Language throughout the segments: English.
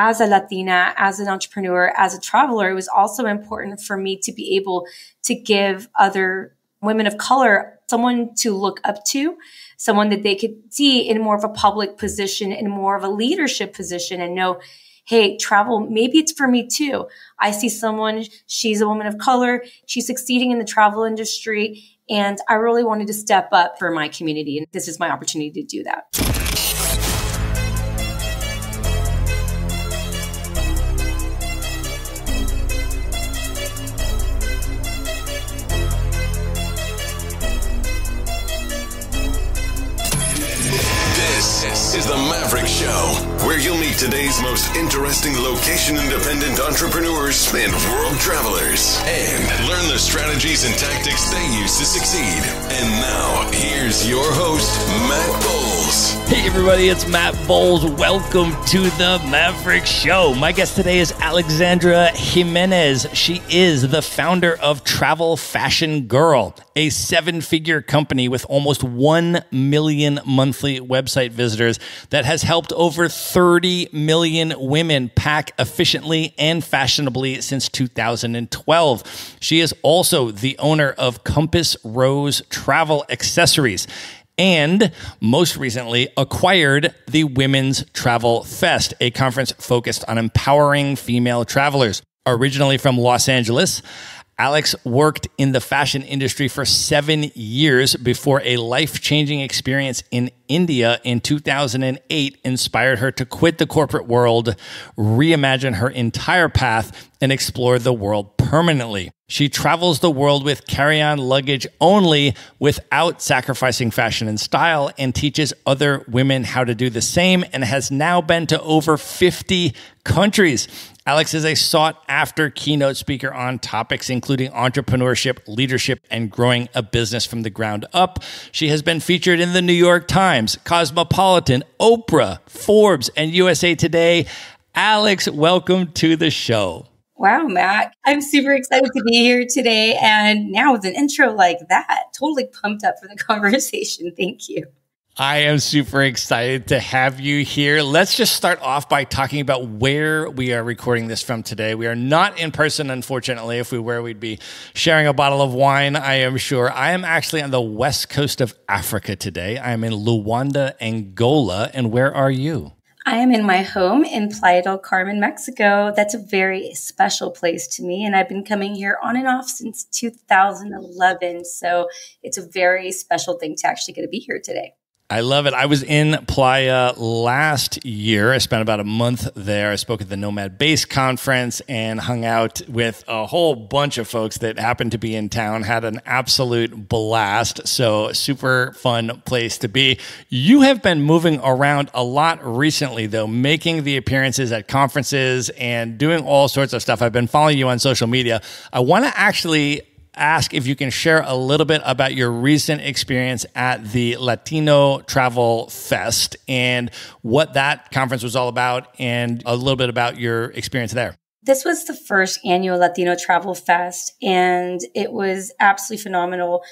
as a Latina, as an entrepreneur, as a traveler, it was also important for me to be able to give other women of color someone to look up to, someone that they could see in more of a public position, in more of a leadership position, and know, hey, travel, maybe it's for me too. I see someone, she's a woman of color, she's succeeding in the travel industry, and I really wanted to step up for my community, and this is my opportunity to do that. This is the Maverick Show, where you'll meet today's most interesting location-independent entrepreneurs and world travelers, and learn the strategies and tactics they use to succeed. And now, here's your host, Matt Bowles. Hey everybody, it's Matt Bowles. Welcome to the Maverick Show. My guest today is Alexandra Jimenez. She is the founder of Travel Fashion Girl, a 7-figure company with almost 1 million monthly website visitors that has helped over 30 million women pack efficiently and fashionably since 2012. She is also the owner of Compass Rose Travel Accessories, and most recently acquired the Women's Travel Fest, a conference focused on empowering female travelers. Originally from Los Angeles, Alex worked in the fashion industry for 7 years before a life-changing experience in India in 2008 inspired her to quit the corporate world, reimagine her entire path, and explore the world permanently. She travels the world with carry-on luggage only without sacrificing fashion and style, and teaches other women how to do the same, and has now been to over 50 countries. Alex is a sought-after keynote speaker on topics including entrepreneurship, leadership, and growing a business from the ground up. She has been featured in the New York Times, Cosmopolitan, Oprah, Forbes, and USA Today. Alex, welcome to the show. Wow, Matt. I'm super excited to be here today. And now with an intro like that, totally pumped up for the conversation. Thank you. I am super excited to have you here. Let's just start off by talking about where we are recording this from today. We are not in person, unfortunately. If we were, we'd be sharing a bottle of wine, I am sure. I am actually on the west coast of Africa today. I am in Luanda, Angola. And where are you? I am in my home in Playa del Carmen, Mexico. That's a very special place to me. And I've been coming here on and off since 2011. So it's a very special thing to actually get to be here today. I love it. I was in Playa last year. I spent about a month there. I spoke at the Nomad Base conference and hung out with a whole bunch of folks that happened to be in town, had an absolute blast. So super fun place to be. You have been moving around a lot recently, though, making the appearances at conferences and doing all sorts of stuff. I've been following you on social media. I want to actually ask if you can share a little bit about your recent experience at the Latino Travel Fest and what that conference was all about, and a little bit about your experience there. This was the first annual Latino Travel Fest, and it was absolutely phenomenal.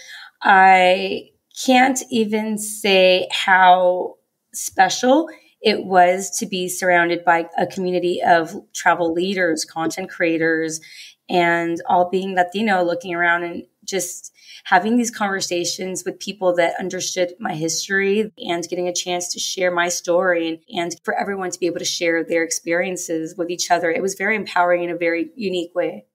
I can't even say how special it was to be surrounded by a community of travel leaders, content creators, and all being Latino, looking around and just having these conversations with people that understood my history and getting a chance to share my story and for everyone to be able to share their experiences with each other. It was very empowering in a very unique way.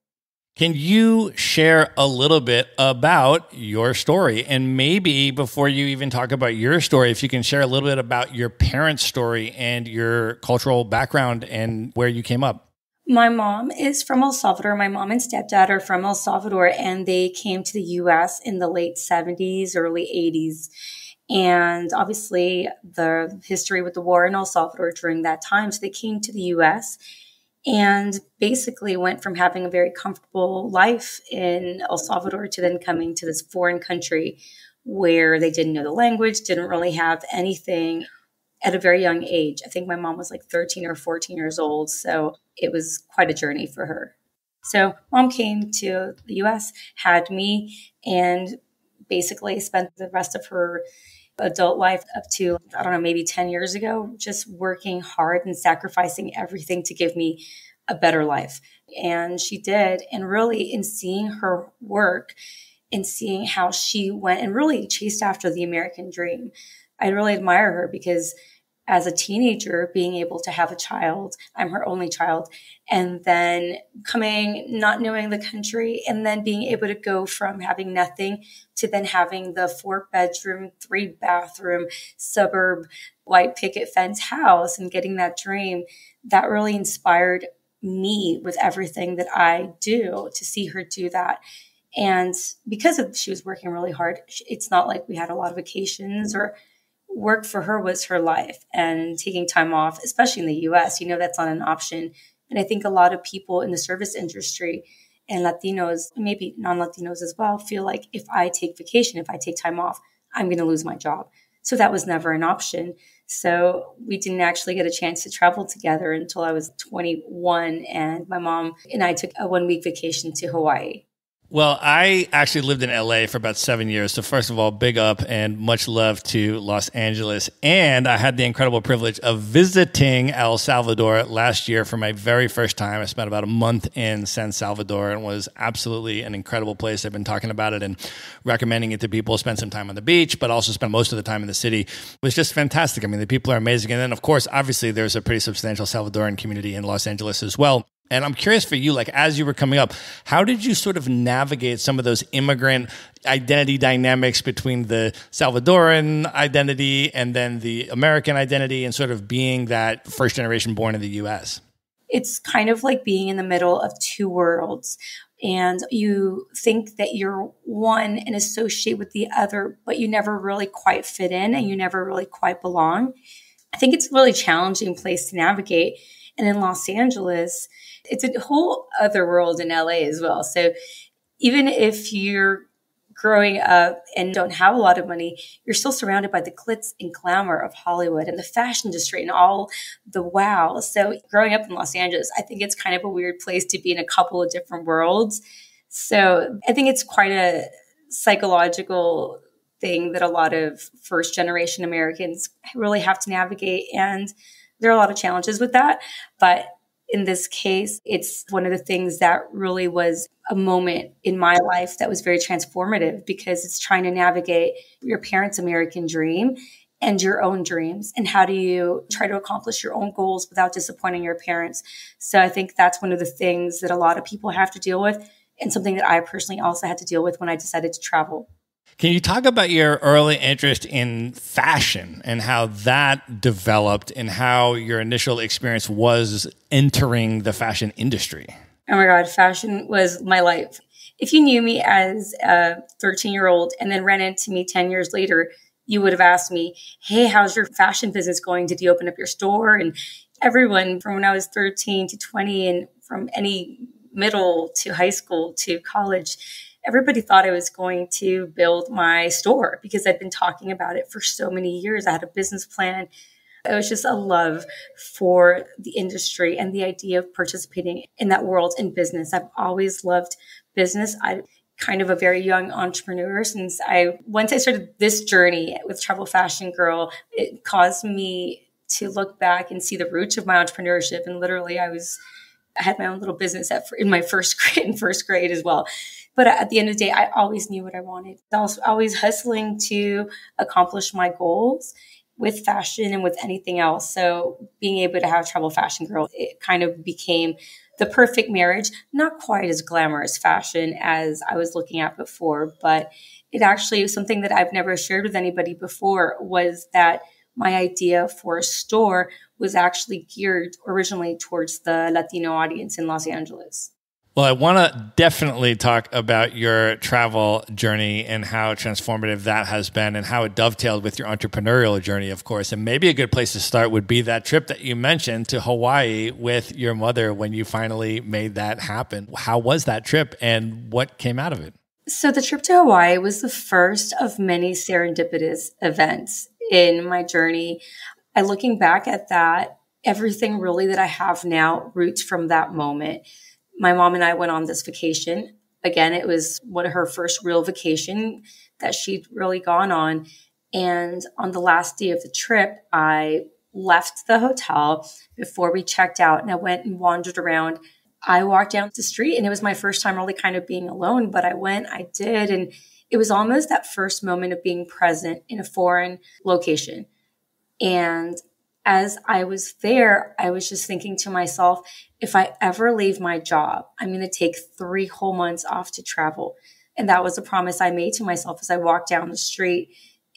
Can you share a little bit about your story? And maybe before you even talk about your story, if you can share a little bit about your parents' story and your cultural background and where you came up. My mom is from El Salvador. My mom and stepdad are from El Salvador, and they came to the U.S. in the late 70s, early 80s. And obviously the history with the war in El Salvador during that time. So they came to the U.S. and basically went from having a very comfortable life in El Salvador to then coming to this foreign country where they didn't know the language, didn't really have anything at a very young age. I think my mom was like 13 or 14 years old. So it was quite a journey for her. So mom came to the US, had me, and basically spent the rest of her adult life up to, I don't know, maybe 10 years ago, just working hard and sacrificing everything to give me a better life. And she did. And really, in seeing her work and seeing how she went and really chased after the American dream, I really admire her because as a teenager, being able to have a child, I'm her only child, and then coming, not knowing the country, and then being able to go from having nothing to then having the 4-bedroom, 3-bathroom, suburb, white picket fence house and getting that dream, that really inspired me with everything that I do to see her do that. And because she was working really hard, it's not like we had a lot of vacations or work for her was her life, and taking time off, especially in the US, that's not an option. And I think a lot of people in the service industry and Latinos, maybe non-Latinos as well, feel like if I take vacation, if I take time off, I'm going to lose my job. So that was never an option. So we didn't actually get a chance to travel together until I was 21. And my mom and I took a 1-week vacation to Hawaii. Well, I actually lived in LA for about 7 years. So first of all, big up and much love to Los Angeles. And I had the incredible privilege of visiting El Salvador last year for my very first time. I spent about a month in San Salvador and it was absolutely an incredible place. I've been talking about it and recommending it to people. Spend some time on the beach, but also spend most of the time in the city. It was just fantastic. I mean, the people are amazing. And then, of course, obviously, there's a pretty substantial Salvadoran community in Los Angeles as well. And I'm curious for you, like as you were coming up, how did you sort of navigate some of those immigrant identity dynamics between the Salvadoran identity and then the American identity and sort of being that first generation born in the US? It's kind of like being in the middle of two worlds. And you think that you're one and associate with the other, but you never really quite fit in and you never really quite belong. I think it's a really challenging place to navigate. And in Los Angeles, it's a whole other world in LA as well. So even if you're growing up and don't have a lot of money, you're still surrounded by the glitz and glamour of Hollywood and the fashion industry and all the wow. So growing up in Los Angeles, I think it's kind of a weird place to be in a couple of different worlds. So I think it's quite a psychological thing that a lot of first generation Americans really have to navigate. And there are a lot of challenges with that. But in this case, it's one of the things that really was a moment in my life that was very transformative because it's trying to navigate your parents' American dream and your own dreams. And how do you try to accomplish your own goals without disappointing your parents? So I think that's one of the things that a lot of people have to deal with and something that I personally also had to deal with when I decided to travel. Can you talk about your early interest in fashion and how that developed and how your initial experience was entering the fashion industry? Oh my God, fashion was my life. If you knew me as a 13-year-old and then ran into me 10 years later, you would have asked me, hey, how's your fashion business going? Did you open up your store? And everyone from when I was 13 to 20 and from any middle to high school to college, everybody thought I was going to build my store because I'd been talking about it for so many years. I had a business plan. It was just a love for the industry and the idea of participating in that world in business. I've always loved business. I'm kind of a very young entrepreneur once I started this journey with Travel Fashion Girl, it caused me to look back and see the roots of my entrepreneurship. And literally I had my own little business in my first grade as well. But at the end of the day, I always knew what I wanted. I was always hustling to accomplish my goals with fashion and with anything else. So being able to have Travel Fashion Girl, it kind of became the perfect marriage. Not quite as glamorous fashion as I was looking at before, but it actually was something that I've never shared with anybody before was that my idea for a store was actually geared originally towards the Latino audience in Los Angeles. Well, I want to definitely talk about your travel journey and how transformative that has been and how it dovetailed with your entrepreneurial journey, of course. And maybe a good place to start would be that trip that you mentioned to Hawaii with your mother when you finally made that happen. How was that trip and what came out of it? So the trip to Hawaii was the first of many serendipitous events in my journey. Looking back at that, everything really that I have now roots from that moment. My mom and I went on this vacation. Again, it was one of her first real vacation that she'd really gone on. And on the last day of the trip, I left the hotel before we checked out and I went and wandered around. I walked down the street and it was my first time really kind of being alone, but I did. And it was almost that first moment of being present in a foreign location. And as I was there, I was just thinking to myself, if I ever leave my job, I'm going to take 3 whole months off to travel. And that was a promise I made to myself as I walked down the street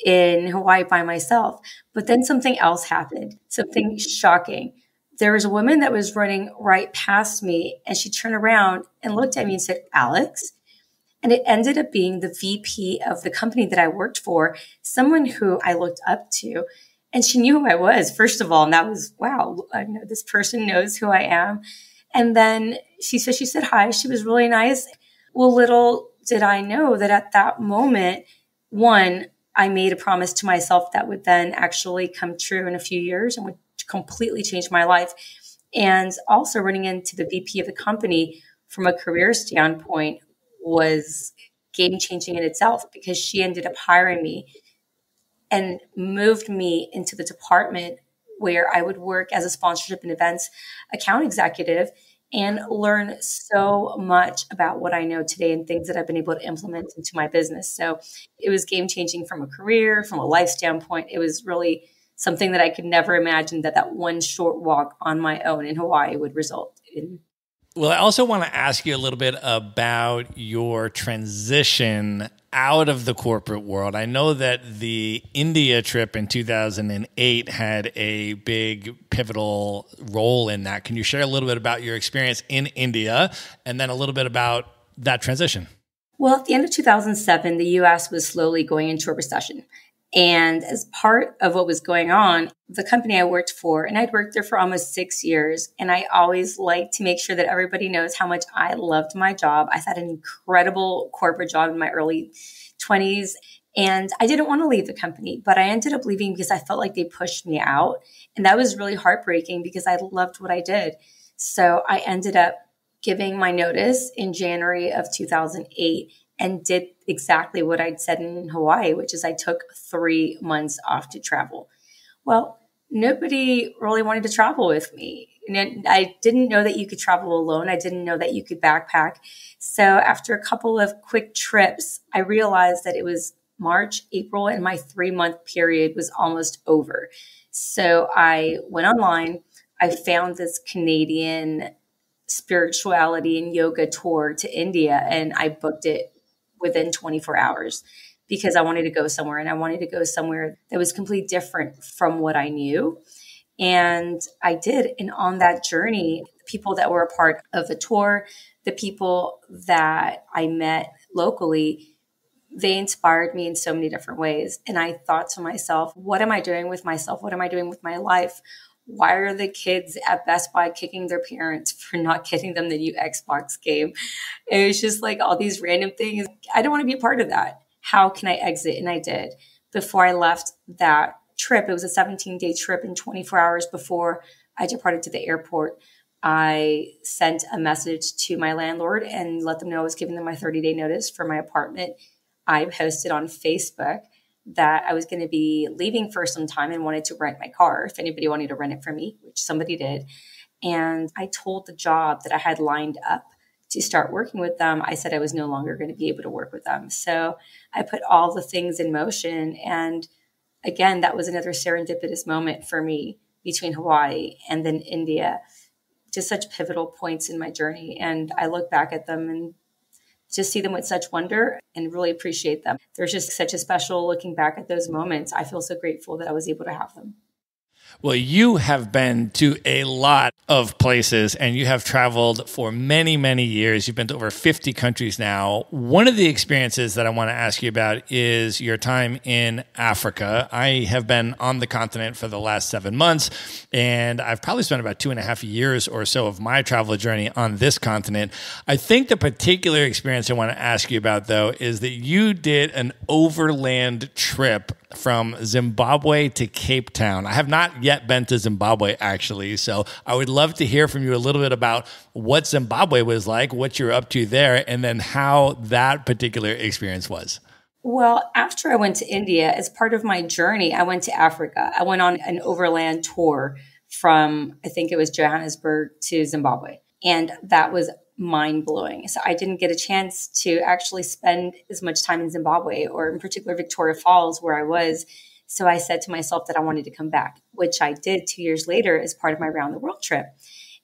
in Hawaii by myself. But then something else happened, something shocking. There was a woman that was running right past me and she turned around and looked at me and said, "Alex?" And it ended up being the VP of the company that I worked for, someone who I looked up to. And she knew who I was, first of all. And that was, wow, I know this person knows who I am. And then she said hi. She was really nice. Well, little did I know that at that moment, one, I made a promise to myself that would then actually come true in a few years and would completely change my life. And also running into the VP of the company from a career standpoint was game changing in itself because she ended up hiring me and moved me into the department where I would work as a sponsorship and events account executive and learn so much about what I know today and things that I've been able to implement into my business. So it was game changing from a career, from a life standpoint. It was really something that I could never imagine that one short walk on my own in Hawaii would result in. Well, I also want to ask you a little bit about your transition out of the corporate world. I know that the India trip in 2008 had a big pivotal role in that. Can you share a little bit about your experience in India and then a little bit about that transition? Well, at the end of 2007, the U.S. was slowly going into a recession. And as part of what was going on, the company I worked for, and I'd worked there for almost 6 years, and I always like to make sure that everybody knows how much I loved my job. I had an incredible corporate job in my early 20s, and I didn't want to leave the company, but I ended up leaving because I felt like they pushed me out. And that was really heartbreaking because I loved what I did. So I ended up giving my notice in January of 2008 and did exactly what I'd said in Hawaii, which is I took 3 months off to travel. Well, nobody really wanted to travel with me. And I didn't know that you could travel alone. I didn't know that you could backpack. So after a couple of quick trips, I realized that it was March, April, and my 3-month period was almost over. So I went online. I found this Canadian spirituality and yoga tour to India, and I booked it within 24 hours because I wanted to go somewhere, and I wanted to go somewhere that was completely different from what I knew. And I did. And on that journey, the people that were a part of the tour, the people that I met locally, they inspired me in so many different ways. And I thought to myself, what am I doing with myself? What am I doing with my life? Why are the kids at Best Buy kicking their parents for not getting them the new Xbox game? It was just like all these random things. I don't want to be a part of that. How can I exit? And I did. Before I left that trip, it was a 17-day trip, and 24 hours before I departed to the airport, I sent a message to my landlord and let them know I was giving them my 30-day notice for my apartment. I posted on Facebook that I was going to be leaving for some time and wanted to rent my car if anybody wanted to rent it for me, which somebody did. And I told the job that I had lined up to start working with them, I said I was no longer going to be able to work with them. So I put all the things in motion. And again, that was another serendipitous moment for me between Hawaii and then India. Just such pivotal points in my journey. And I look back at them and just see them with such wonder and really appreciate them. There's just such a special looking back at those moments. I feel so grateful that I was able to have them. Well, you have been to a lot of places and you have traveled for many, many years. You've been to over 50 countries now. One of the experiences that I want to ask you about is your time in Africa. I have been on the continent for the last 7 months, and I've probably spent about 2.5 years or so of my travel journey on this continent. I think the particular experience I want to ask you about, though, is that you did an overland trip from Zimbabwe to Cape Town. I have not yet been to Zimbabwe, actually, so I would love to hear from you a little bit about what Zimbabwe was like, what you're up to there, and then how that particular experience was. Well, after I went to India, as part of my journey, I went to Africa. I went on an overland tour from, I think it was Johannesburg to Zimbabwe. And that was mind blowing. So I didn't get a chance to actually spend as much time in Zimbabwe or in particular Victoria Falls where I was. So I said to myself that I wanted to come back, which I did 2 years later as part of my round the world trip.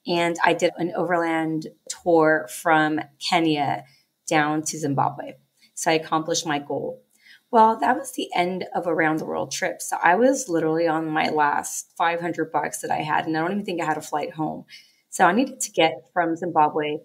And I did an overland tour from Kenya down to Zimbabwe. So I accomplished my goal. Well, that was the end of a round the world trip. So I was literally on my last $500 that I had, and I don't even think I had a flight home. So I needed to get from Zimbabwe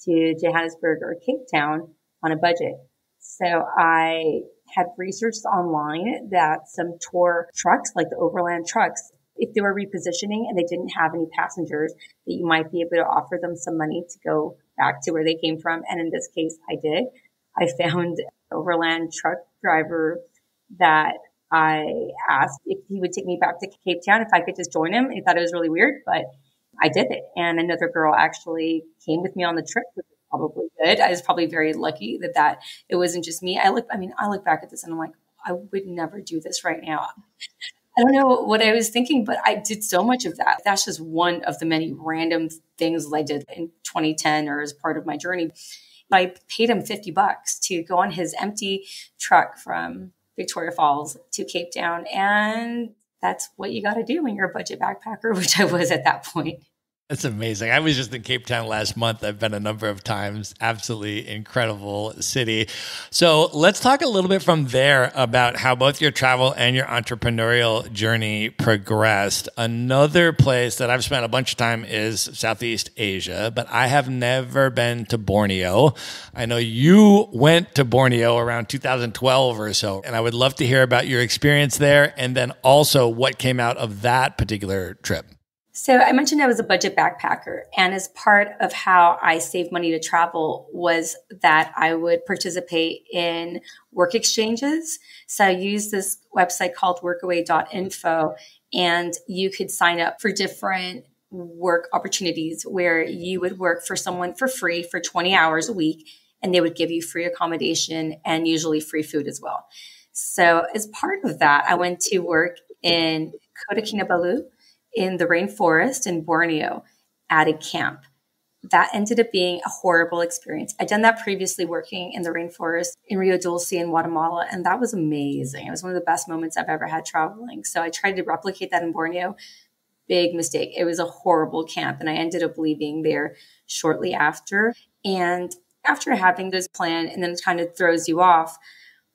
to Johannesburg or Cape Town on a budget. So I had researched online that some tour trucks, like the overland trucks, if they were repositioning and they didn't have any passengers, that you might be able to offer them some money to go back to where they came from. And in this case, I did. I found an overland truck driver that I asked if he would take me back to Cape Town, if I could just join him. He thought it was really weird, but I did it. And another girl actually came with me on the trip, which was probably good. I was probably very lucky that it wasn't just me. I look back at this and I'm like, I would never do this right now. I don't know what I was thinking, but I did so much of that. That's just one of the many random things that I did in 2010 or as part of my journey. I paid him $50 to go on his empty truck from Victoria Falls to Cape Town. And that's what you got to do when you're a budget backpacker, which I was at that point. That's amazing. I was just in Cape Town last month. I've been a number of times. Absolutely incredible city. So let's talk a little bit from there about how both your travel and your entrepreneurial journey progressed. Another place that I've spent a bunch of time is Southeast Asia, but I have never been to Borneo. I know you went to Borneo around 2012 or so, and I would love to hear about your experience there and then also what came out of that particular trip. So I mentioned I was a budget backpacker, and as part of how I saved money to travel was that I would participate in work exchanges. So I used this website called workaway.info, and you could sign up for different work opportunities where you would work for someone for free for 20 hours a week, and they would give you free accommodation and usually free food as well. So as part of that, I went to work in Kota Kinabalu, in the rainforest in Borneo at a camp. That ended up being a horrible experience. I'd done that previously working in the rainforest in Rio Dulce in Guatemala, and that was amazing. It was one of the best moments I've ever had traveling. So I tried to replicate that in Borneo. Big mistake. It was a horrible camp, and I ended up leaving there shortly after. And after having this plan, and then it kind of throws you off,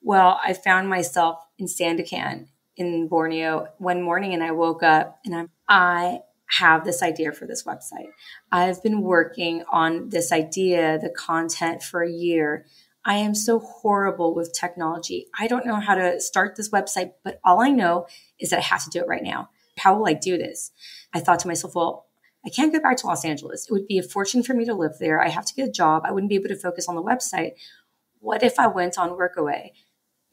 well, I found myself in Sandakan in Borneo one morning, and I woke up and I have this idea for this website. I've been working on this idea, the content, for a year. I am so horrible with technology. I don't know how to start this website, but all I know is that I have to do it right now. How will I do this? I thought to myself, well, I can't go back to Los Angeles. It would be a fortune for me to live there. I have to get a job. I wouldn't be able to focus on the website. What if I went on Workaway?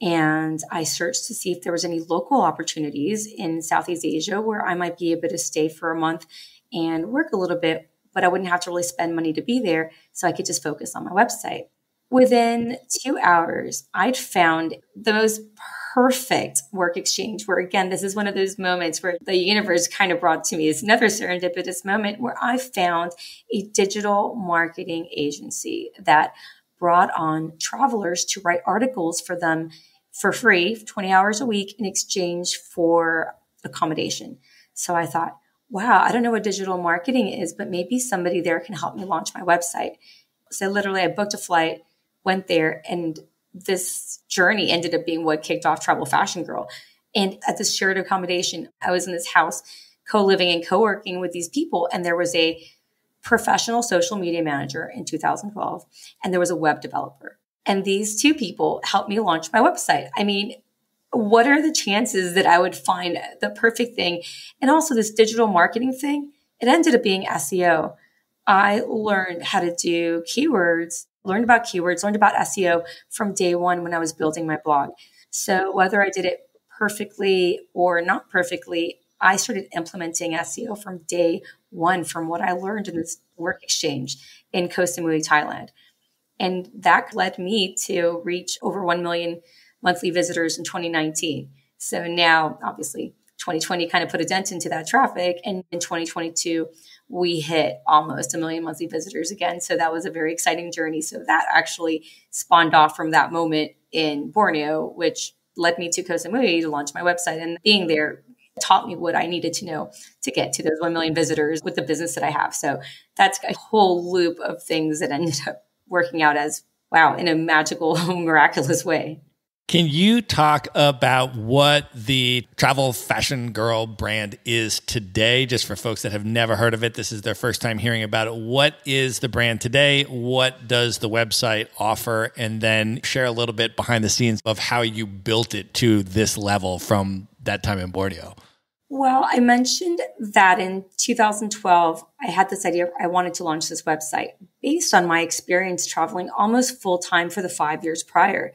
And I searched to see if there was any local opportunities in Southeast Asia where I might be able to stay for a month and work a little bit, but I wouldn't have to really spend money to be there. So I could just focus on my website. Within 2 hours, I'd found the most perfect work exchange where, again, this is one of those moments where the universe kind of brought to me. It's another serendipitous moment where I found a digital marketing agency that brought on travelers to write articles for them for free, 20 hours a week in exchange for accommodation. So I thought, wow, I don't know what digital marketing is, but maybe somebody there can help me launch my website. So literally I booked a flight, went there, and this journey ended up being what kicked off Travel Fashion Girl. And at this shared accommodation, I was in this house co-living and co-working with these people. And there was a professional social media manager in 2012, and there was a web developer. And these two people helped me launch my website. I mean, what are the chances that I would find the perfect thing? And also this digital marketing thing, it ended up being SEO. I learned how to do keywords, learned about SEO from day one when I was building my blog. So whether I did it perfectly or not perfectly, I started implementing SEO from day one from what I learned in this work exchange in Koh Samui, Thailand. And that led me to reach over 1 million monthly visitors in 2019. So now, obviously, 2020 kind of put a dent into that traffic. And in 2022, we hit almost 1 million monthly visitors again. So that was a very exciting journey. So that actually spawned off from that moment in Borneo, which led me to Koh Samui to launch my website. And being there taught me what I needed to know to get to those 1 million visitors with the business that I have. So that's a whole loop of things that ended up working out as, wow, in a magical, miraculous way. Can you talk about what the Travel Fashion Girl brand is today, just for folks that have never heard of it? This is their first time hearing about it. What is the brand today? What does the website offer? And then share a little bit behind the scenes of how you built it to this level from that time in Borneo. Well, I mentioned that in 2012, I had this idea. I wanted to launch this website based on my experience traveling almost full time for the 5 years prior.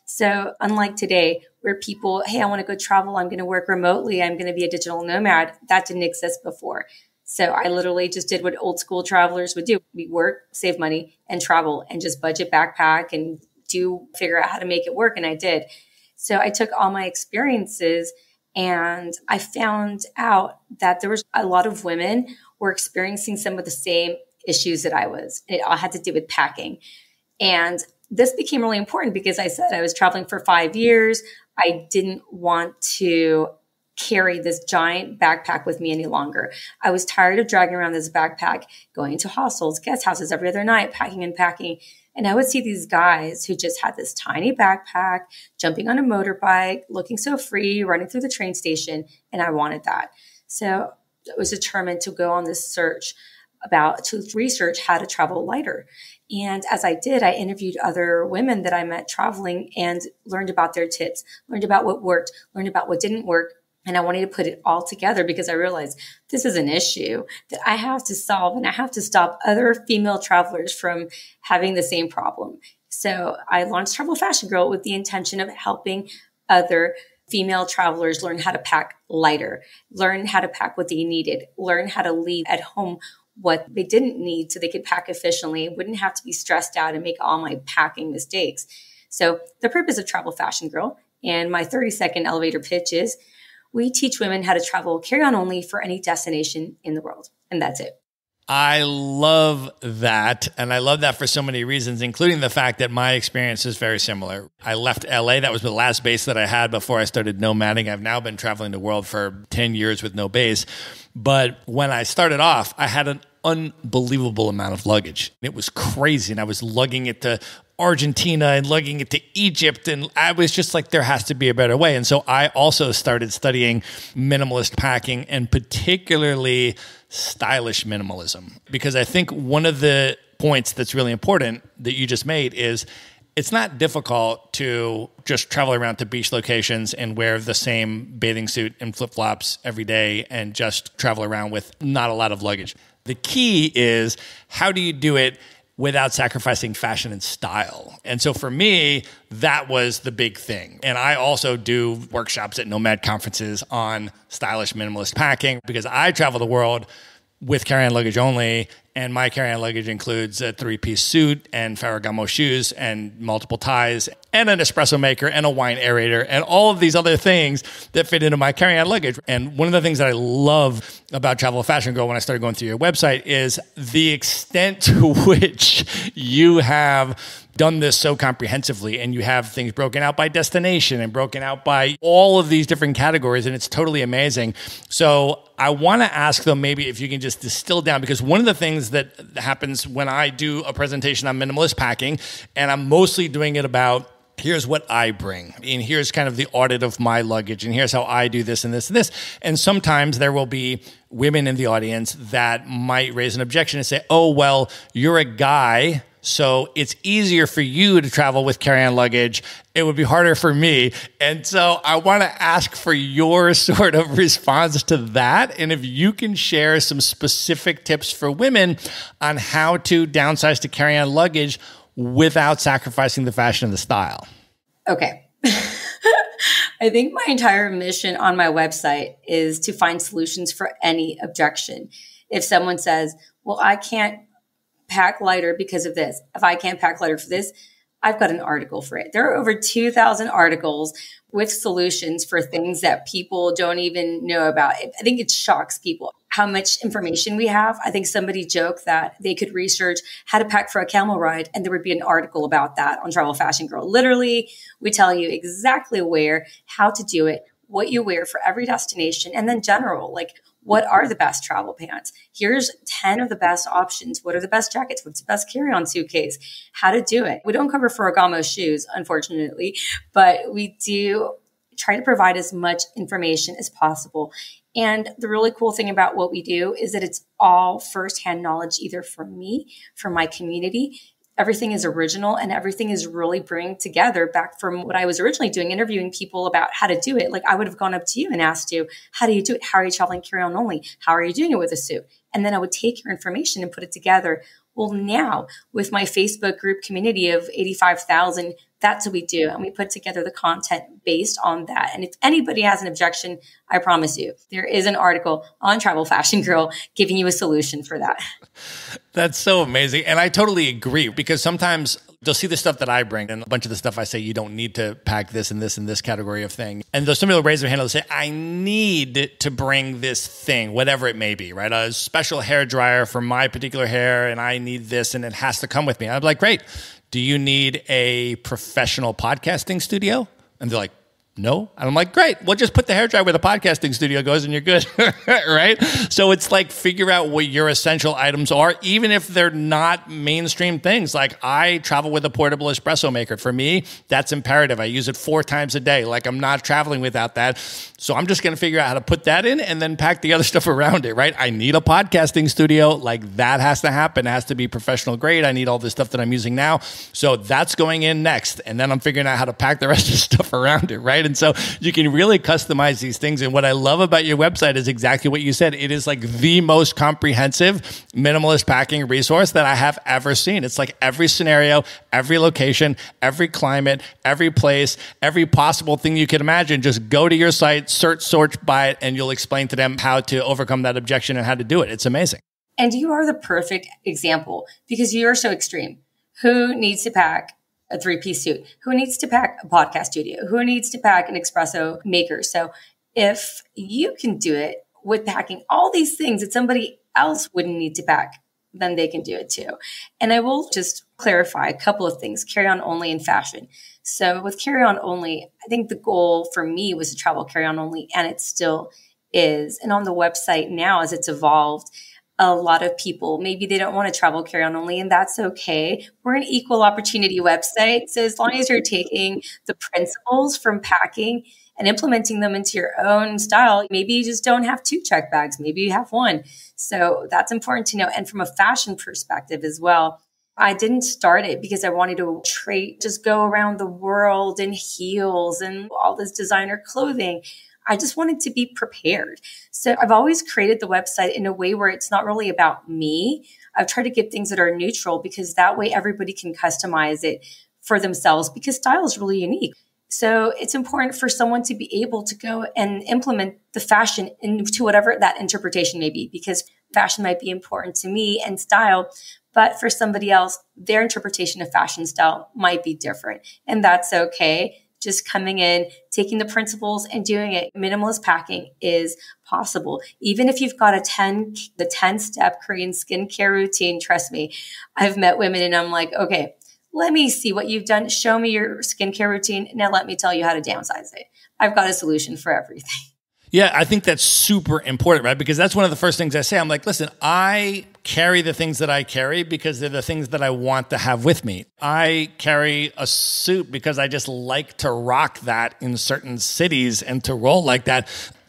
So unlike today, where people, hey, I want to go travel, I'm going to work remotely, I'm going to be a digital nomad, that didn't exist before. So I literally just did what old school travelers would do. We work, save money, and travel, and just budget, backpack, and figure out how to make it work. And I did. So I took all my experiences, and I found out that there was a lot of women were experiencing some of the same issues that I was. It all had to do with packing. And this became really important because I said I was traveling for 5 years. I didn't want to carry this giant backpack with me any longer. I was tired of dragging around this backpack, going to hostels, guest houses every other night, packing and packing. And I would see these guys who just had this tiny backpack, jumping on a motorbike, looking so free, running through the train station. And I wanted that. So I was determined to go on this search to research how to travel lighter. And as I did, I interviewed other women that I met traveling and learned about their tips, learned about what worked, learned about what didn't work. And I wanted to put it all together because I realized this is an issue that I have to solve, and I have to stop other female travelers from having the same problem. So I launched Travel Fashion Girl with the intention of helping other female travelers learn how to pack lighter, learn how to pack what they needed, learn how to leave at home what they didn't need so they could pack efficiently, wouldn't have to be stressed out and make all my packing mistakes. So the purpose of Travel Fashion Girl and my 30-second elevator pitch is we teach women how to travel carry-on only for any destination in the world. And that's it. I love that. And I love that for so many reasons, including the fact that my experience is very similar. I left LA. That was the last base that I had before I started nomading. I've now been traveling the world for 10 years with no base. But when I started off, I had an unbelievable amount of luggage. It was crazy. And I was lugging it to Argentina and lugging it to Egypt. And I was just like, there has to be a better way. And so I also started studying minimalist packing, and particularly stylish minimalism, because I think one of the points that's really important that you just made is it's not difficult to just travel around to beach locations and wear the same bathing suit and flip-flops every day and just travel around with not a lot of luggage. The key is, how do you do it without sacrificing fashion and style? And so for me, that was the big thing. And I also do workshops at Nomad conferences on stylish minimalist packing, because I travel the world with carry-on luggage only, and my carry-on luggage includes a 3-piece suit and Ferragamo shoes and multiple ties and an espresso maker and a wine aerator and all of these other things that fit into my carry-on luggage. And one of the things that I love about Travel Fashion Girl when I started going through your website is the extent to which you have done this so comprehensively, and you have things broken out by destination and broken out by all of these different categories, and it's totally amazing. So I want to ask, though, maybe if you can just distill down, because one of the things that happens when I do a presentation on minimalist packing, and I'm mostly doing it about, here's what I bring, and here's kind of the audit of my luggage, and here's how I do this and this and this. And sometimes there will be women in the audience that might raise an objection and say, oh, well, you're a guy, so it's easier for you to travel with carry-on luggage. It would be harder for me. And so I want to ask for your sort of response to that. And if you can share some specific tips for women on how to downsize to carry-on luggage without sacrificing the fashion and the style. Okay. I think my entire mission on my website is to find solutions for any objection. If someone says, well, I can't pack lighter because of this, if I can't pack lighter for this, I've got an article for it. There are over 2,000 articles with solutions for things that people don't even know about. I think it shocks people how much information we have. I think somebody joked that they could research how to pack for a camel ride and there would be an article about that on Travel Fashion Girl. Literally, we tell you exactly where, how to do it, what you wear for every destination, and then general, like what are the best travel pants? Here's 10 of the best options. What are the best jackets? What's the best carry-on suitcase? How to do it. We don't cover Ferragamo shoes, unfortunately, but we do try to provide as much information as possible. And the really cool thing about what we do is that it's all firsthand knowledge, either from me, from my community. Everything is original and everything is really bring together back from what I was originally doing, interviewing people about how to do it. Like I would have gone up to you and asked you, how do you do it? How are you traveling carry-on only? How are you doing it with a suit? And then I would take your information and put it together. Well, now with my Facebook group community of 85,000, that's what we do. And we put together the content based on that. And if anybody has an objection, I promise you, there is an article on Travel Fashion Girl giving you a solution for that. That's so amazing. And I totally agree, because sometimes they'll see the stuff that I bring and a bunch of the stuff I say, you don't need to pack this and this and this category of thing. And somebody will raise their hand and say, I need to bring this thing, whatever it may be, right? A special hair dryer for my particular hair, and I need this and it has to come with me. I'm like, great. Do you need a professional podcasting studio? And they're like, no. And I'm like, great. Well, just put the hairdryer where the podcasting studio goes and you're good, right? So it's like, figure out what your essential items are, even if they're not mainstream things. Like I travel with a portable espresso maker. For me, that's imperative. I use it 4 times a day. Like I'm not traveling without that. So I'm just going to figure out how to put that in and then pack the other stuff around it, right? I need a podcasting studio. Like that has to happen. It has to be professional grade. I need all this stuff that I'm using now. So that's going in next. And then I'm figuring out how to pack the rest of the stuff around it, right? And so you can really customize these things. And what I love about your website is exactly what you said. It is like the most comprehensive minimalist packing resource that I have ever seen. It's like every scenario, every location, every climate, every place, every possible thing you can imagine. Just go to your site, search by it, and you'll explain to them how to overcome that objection and how to do it. It's amazing. And you are the perfect example because you are so extreme. Who needs to pack a 3-piece suit? Who needs to pack a podcast studio? Who needs to pack an espresso maker? So if you can do it with packing all these things that somebody else wouldn't need to pack, then they can do it too. And I will just clarify a couple of things, carry-on only and fashion. So with carry-on only, I think the goal for me was to travel carry-on only, and it still is. And on the website now, as it's evolved, a lot of people, maybe they don't want to travel carry-on only, and that's okay. We're an equal opportunity website. So as long as you're taking the principles from packing and implementing them into your own style, maybe you just don't have 2 check bags. Maybe you have 1. So that's important to know. And from a fashion perspective as well, I didn't start it because I wanted to just go around the world in heels and all this designer clothing. I just wanted to be prepared. So I've always created the website in a way where it's not really about me. I've tried to give things that are neutral because that way everybody can customize it for themselves because style is really unique. So it's important for someone to be able to go and implement the fashion into whatever that interpretation may be, because fashion might be important to me and style, but for somebody else, their interpretation of fashion style might be different. And that's okay. Just coming in, taking the principles and doing it. Minimalist packing is possible. Even if you've got the 10-step Korean skincare routine, trust me, I've met women and I'm like, okay, let me see what you've done. Show me your skincare routine. Now let me tell you how to downsize it. I've got a solution for everything. Yeah, I think that's super important, right? Because that's one of the first things I say. I'm like, listen, I carry the things that I carry because they're the things that I want to have with me. I carry a suit because I just like to rock that in certain cities and to roll like that.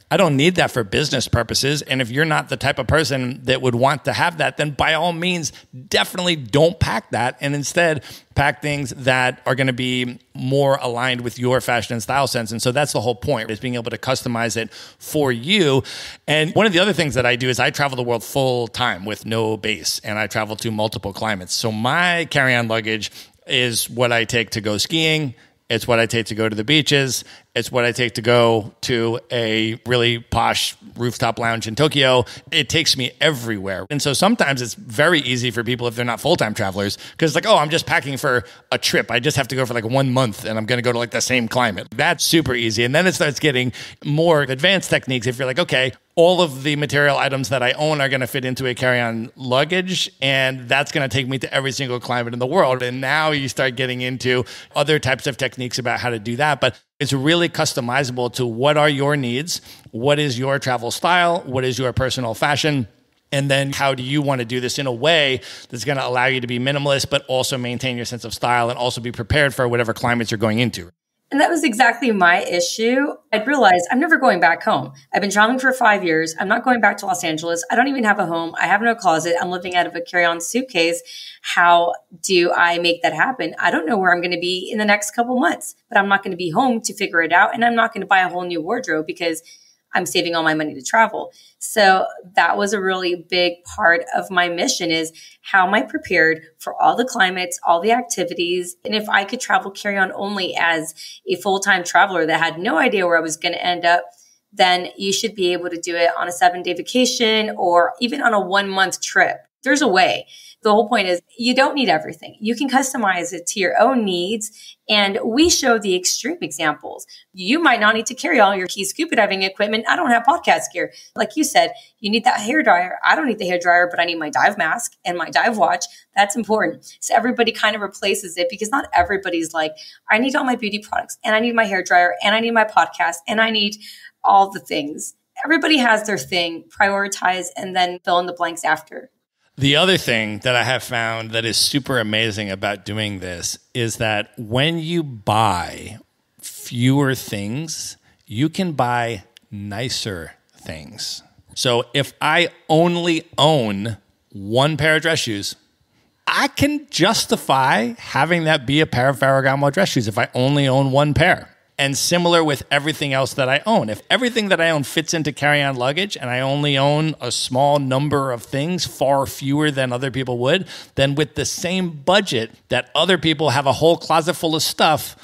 I don't need that for business purposes. And if you're not the type of person that would want to have that, then by all means, definitely don't pack that. And instead, pack things that are going to be more aligned with your fashion and style sense. And so that's the whole point, is being able to customize it for you. And one of the other things that I do is I travel the world full time with no base, and I travel to multiple climates. So my carry-on luggage is what I take to go skiing. It's what I take to go to the beaches, It's what I take to go to a really posh rooftop lounge in Tokyo. It takes me everywhere. And so sometimes it's very easy for people if they're not full-time travelers, because like, oh, I'm just packing for a trip. I just have to go for like 1 month and I'm going to go to like the same climate. That's super easy. And then it starts getting more advanced techniques. If you're like, okay, all of the material items that I own are going to fit into a carry-on luggage, and that's going to take me to every single climate in the world. And now you start getting into other types of techniques about how to do that. But it's really customizable to what are your needs, what is your travel style, what is your personal fashion, and then how do you want to do this in a way that's going to allow you to be minimalist, but also maintain your sense of style and also be prepared for whatever climates you're going into. And that was exactly my issue. I realized I'm never going back home. I've been traveling for 5 years. I'm not going back to Los Angeles. I don't even have a home. I have no closet. I'm living out of a carry-on suitcase. How do I make that happen? I don't know where I'm going to be in the next couple months, but I'm not going to be home to figure it out. And I'm not going to buy a whole new wardrobe because I'm saving all my money to travel. So that was a really big part of my mission, is how am I prepared for all the climates, all the activities? And if I could travel carry-on only as a full-time traveler that had no idea where I was going to end up, then you should be able to do it on a 7-day vacation or even on a 1-month trip. There's a way. The whole point is you don't need everything. You can customize it to your own needs. And we show the extreme examples. You might not need to carry all your key scuba diving equipment. I don't have podcast gear. Like you said, you need that hair dryer. I don't need the hair dryer, but I need my dive mask and my dive watch. That's important. So everybody kind of replaces it, because not everybody's like, I need all my beauty products and I need my hair dryer and I need my podcast and I need all the things. Everybody has their thing. Prioritize and then fill in the blanks after. The other thing that I have found that is super amazing about doing this is that when you buy fewer things, you can buy nicer things. So if I only own one pair of dress shoes, I can justify having that be a pair of Ferragamo dress shoes if I only own one pair. And similar with everything else that I own. If everything that I own fits into carry-on luggage and I only own a small number of things, far fewer than other people would, then with the same budget that other people have a whole closet full of stuff,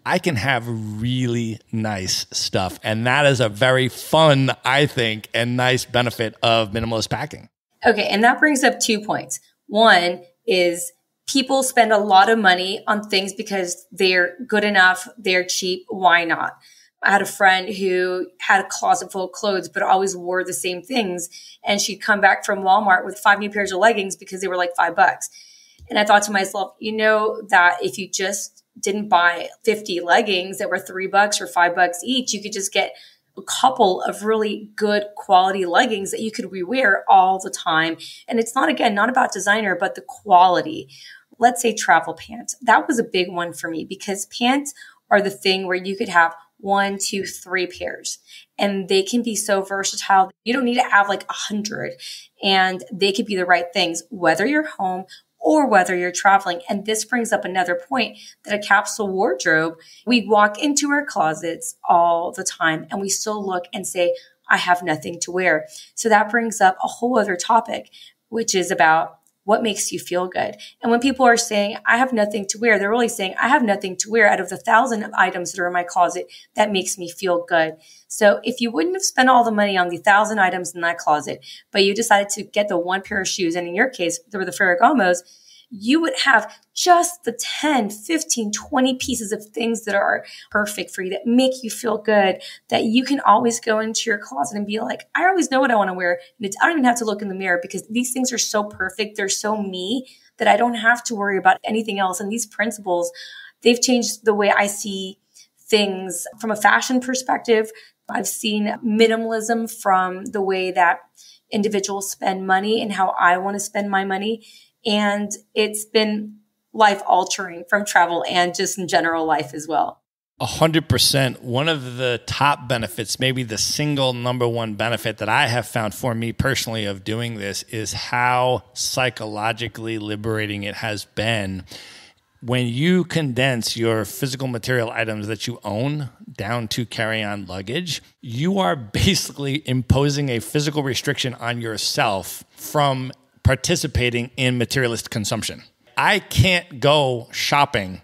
I can have really nice stuff. And that is a very fun, I think, and nice benefit of minimalist packing. Okay, and that brings up 2 points. One is people spend a lot of money on things because they're good enough, they're cheap, why not? I had a friend who had a closet full of clothes, but always wore the same things. And she'd come back from Walmart with 5 new pairs of leggings because they were like $5. And I thought to myself, you know that if you just didn't buy 50 leggings that were $3 or $5 each, you could just get a couple of really good quality leggings that you could rewear all the time. And it's not, again, not about designer, but the quality. Let's say travel pants. That was a big one for me, because pants are the thing where you could have 1, 2, 3 pairs, and they can be so versatile. You don't need to have like 100, and they could be the right things, whether you're home or whether you're traveling. And this brings up another point, that a capsule wardrobe, we walk into our closets all the time and we still look and say, I have nothing to wear. So that brings up a whole other topic, which is about what makes you feel good. And when people are saying, I have nothing to wear, they're really saying, I have nothing to wear out of the 1,000 items that are in my closet that makes me feel good. So if you wouldn't have spent all the money on the 1,000 items in that closet, but you decided to get the one pair of shoes, and in your case, there were the Ferragamos, you would have just the 10, 15, 20 pieces of things that are perfect for you, that make you feel good, that you can always go into your closet and be like, I always know what I want to wear. And I don't even have to look in the mirror, because these things are so perfect. They're so me that I don't have to worry about anything else. And these principles, they've changed the way I see things from a fashion perspective. I've seen minimalism from the way that individuals spend money and how I want to spend my money. And it's been life altering from travel and just in general life as well. 100%. One of the top benefits, maybe the single number one benefit that I have found for me personally of doing this, is how psychologically liberating it has been. When you condense your physical material items that you own down to carry-on luggage, you are basically imposing a physical restriction on yourself from participating in materialist consumption. I can't go shopping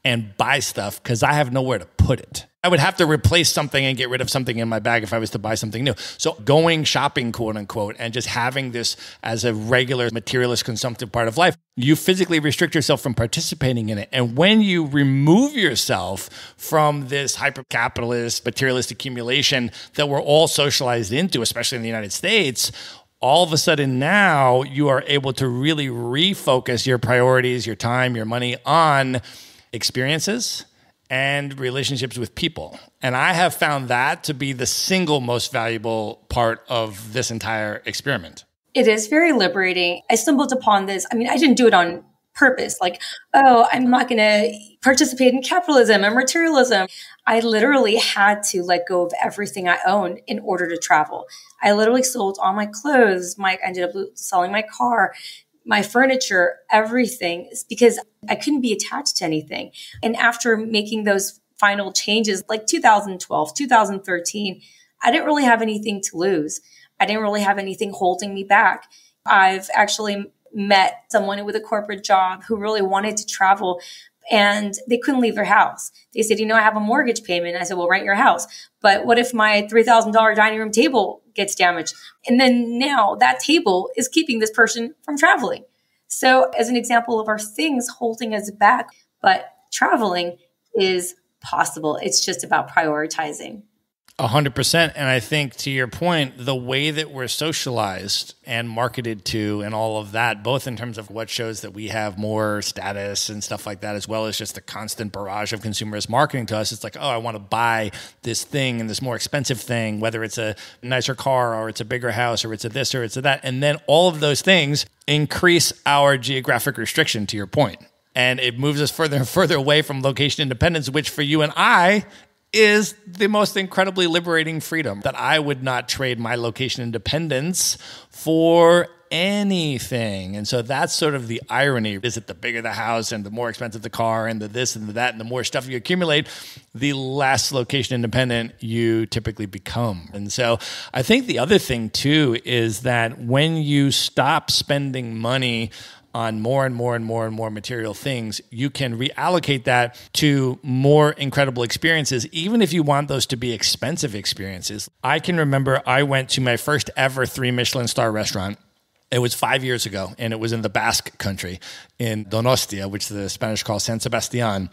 and buy stuff because I have nowhere to put it. I would have to replace something and get rid of something in my bag if I was to buy something new. So going shopping, quote unquote, and just having this as a regular materialist consumptive part of life, you physically restrict yourself from participating in it. And when you remove yourself from this hyper-capitalist, materialist accumulation that we're all socialized into, especially in the United States, all of a sudden now you are able to really refocus your priorities, your time, your money on experiences and relationships with people. And I have found that to be the single most valuable part of this entire experiment. It is very liberating. I stumbled upon this. I mean, I didn't do it on purpose. Like, oh, I'm not going to participate in capitalism and materialism. I literally had to let go of everything I owned in order to travel. I literally sold all my clothes. I ended up selling my car, my furniture, everything, because I couldn't be attached to anything. And after making those final changes, like 2012, 2013, I didn't really have anything to lose. I didn't really have anything holding me back. I've actually met someone with a corporate job who really wanted to travel, and they couldn't leave their house. They said, I have a mortgage payment. I said, well, rent your house. But what if my $3,000 dining room table gets damaged? And then now that table is keeping this person from traveling. So as an example of our things holding us back, but traveling is possible. It's just about prioritizing. 100%. And I think to your point, the way that we're socialized and marketed to and all of that, both in terms of what shows that we have more status and stuff like that, as well as just the constant barrage of consumers marketing to us. It's like, oh, I want to buy this thing and this more expensive thing, whether it's a nicer car or it's a bigger house or it's a this or it's a that. And then all of those things increase our geographic restriction, to your point. And it moves us further and further away from location independence, which for you and I is the most incredibly liberating freedom, that I would not trade my location independence for anything. And so that's sort of the irony, is that the bigger the house and the more expensive the car and the this and the that and the more stuff you accumulate, the less location independent you typically become. And so I think the other thing too is that when you stop spending money on more and more and more and more material things, you can reallocate that to more incredible experiences, even if you want those to be expensive experiences. I can remember I went to my first ever 3 Michelin star restaurant. It was 5 years ago, and it was in the Basque country in Donostia, which the Spanish call San Sebastian.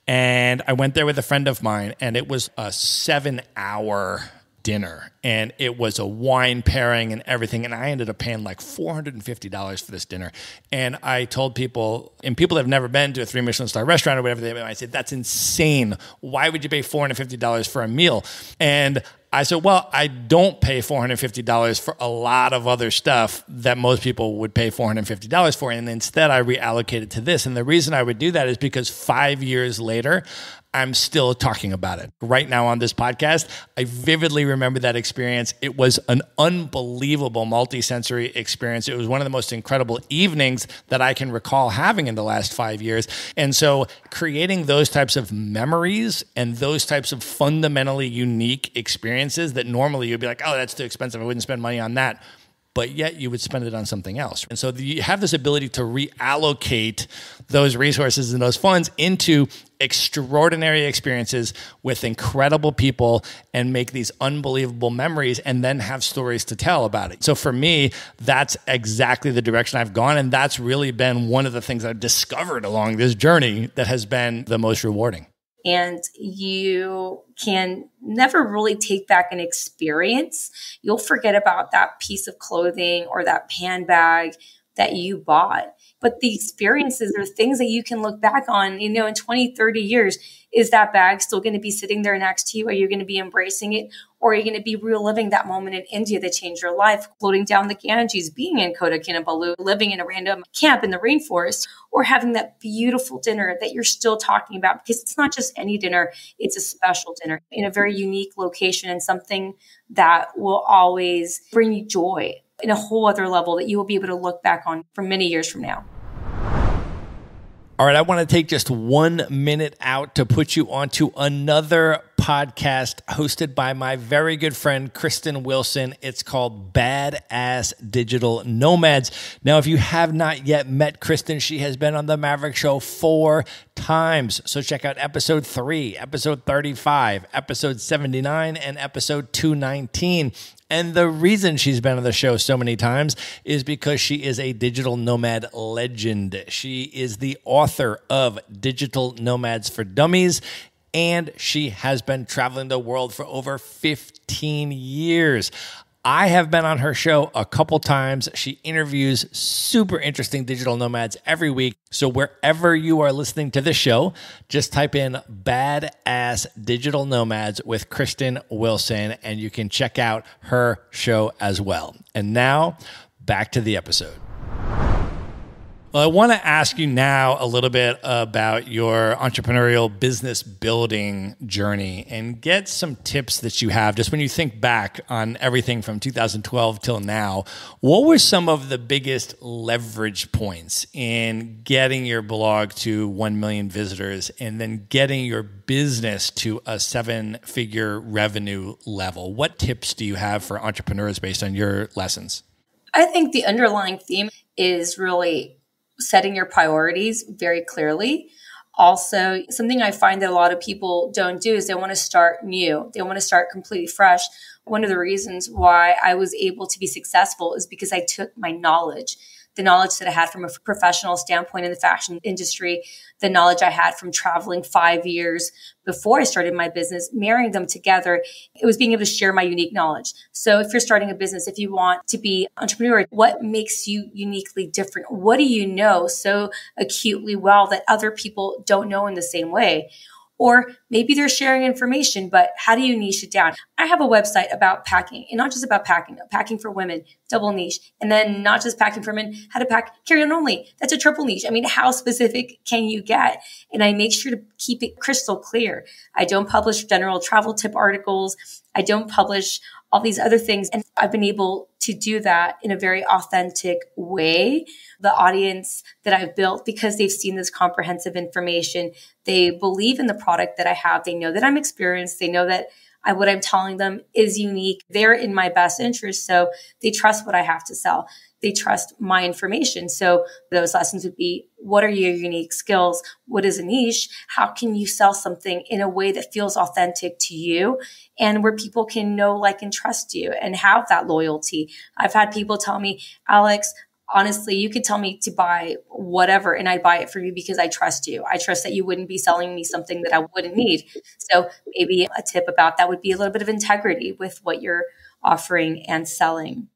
And I went there with a friend of mine, and it was a 7-hour dinner, and it was a wine pairing and everything, and I ended up paying like $450 for this dinner. And I told people, and people that have never been to a 3 Michelin star restaurant or whatever, I said, that's insane. Why would you pay $450 for a meal? And I said, well, I don't pay $450 for a lot of other stuff that most people would pay $450 for, and instead I reallocated to this. And the reason I would do that is because 5 years later, I'm still talking about it. Right now on this podcast, I vividly remember that experience. It was an unbelievable multi-sensory experience. It was one of the most incredible evenings that I can recall having in the last 5 years. And so creating those types of memories and those types of fundamentally unique experiences that normally you'd be like, oh, that's too expensive, I wouldn't spend money on that. But yet you would spend it on something else. And so you have this ability to reallocate those resources and those funds into extraordinary experiences with incredible people and make these unbelievable memories and then have stories to tell about it. So for me, that's exactly the direction I've gone. And that's really been one of the things I've discovered along this journey that has been the most rewarding. And you can never really take back an experience. You'll forget about that piece of clothing or that handbag that you bought. But the experiences are things that you can look back on, in 20, 30 years. Is that bag still going to be sitting there next to you? Are you going to be embracing it? Or are you going to be reliving that moment in India that changed your life, floating down the Ganges, being in Kota Kinabalu, living in a random camp in the rainforest, or having that beautiful dinner that you're still talking about? Because it's not just any dinner, it's a special dinner in a very unique location and something that will always bring you joy in a whole other level that you will be able to look back on for many years from now. All right, I want to take just 1 minute out to put you onto another podcast hosted by my very good friend, Kristen Wilson. It's called Badass Digital Nomads. Now, if you have not yet met Kristen, she has been on the Maverick Show 4 times. So check out episode 3, episode 35, episode 79, and episode 219. And the reason she's been on the show so many times is because she is a digital nomad legend. She is the author of Digital Nomads for Dummies, and she has been traveling the world for over 15 years. I have been on her show a couple times. She interviews super interesting digital nomads every week. So wherever you are listening to this show, just type in Badass Digital Nomads with Kristen Wilson, and you can check out her show as well. And now, back to the episode. Well, I want to ask you now a little bit about your entrepreneurial business building journey and get some tips that you have just when you think back on everything from 2012 till now. What were some of the biggest leverage points in getting your blog to 1 million visitors and then getting your business to a 7-figure revenue level? What tips do you have for entrepreneurs based on your lessons? I think the underlying theme is really setting your priorities very clearly. Also, something I find that a lot of people don't do is they want to start new. They want to start completely fresh. One of the reasons why I was able to be successful is because I took my knowledge, the knowledge that I had from a professional standpoint in the fashion industry, the knowledge I had from traveling 5 years before I started my business, marrying them together. It was being able to share my unique knowledge. So if you're starting a business, if you want to be an entrepreneur, what makes you uniquely different? What do you know so acutely well that other people don't know in the same way? Or maybe they're sharing information, but how do you niche it down? I have a website about packing, and not just about packing for women, double niche. And then not just packing for men, how to pack carry-on only. That's a triple niche. I mean, how specific can you get? And I make sure to keep it crystal clear. I don't publish general travel tip articles. I don't publish all these other things. And I've been able to do that in a very authentic way. The audience that I've built, because they've seen this comprehensive information, they believe in the product that I have. They know that I'm experienced. They know that what I'm telling them is unique. They're in my best interest. So they trust what I have to sell. They trust my information. So those lessons would be, what are your unique skills? What is a niche? How can you sell something in a way that feels authentic to you and where people can know, like, and trust you and have that loyalty? I've had people tell me, Alex, honestly, you could tell me to buy whatever and I'd buy it for you because I trust you. I trust that you wouldn't be selling me something that I wouldn't need. So maybe a tip about that would be a little bit of integrity with what you're offering and selling.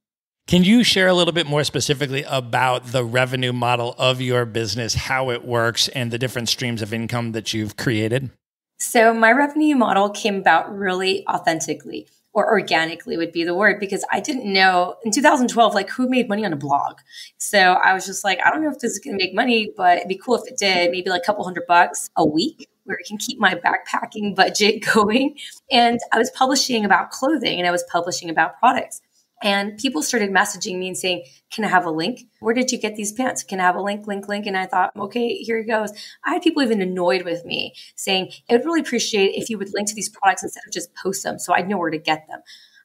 Can you share a little bit more specifically about the revenue model of your business, how it works, and the different streams of income that you've created? So my revenue model came about really authentically, or organically would be the word, because I didn't know in 2012, like, who made money on a blog. So I was just like, I don't know if this is going to make money, but it'd be cool if it did, maybe like a couple $100 a week where I can keep my backpacking budget going. And I was publishing about clothing and I was publishing about products. And people started messaging me and saying, can I have a link? Where did you get these pants? Can I have a link? And I thought, okay, here it goes. I had people even annoyed with me saying, I would really appreciate if you would link to these products instead of just post them so I'd know where to get them.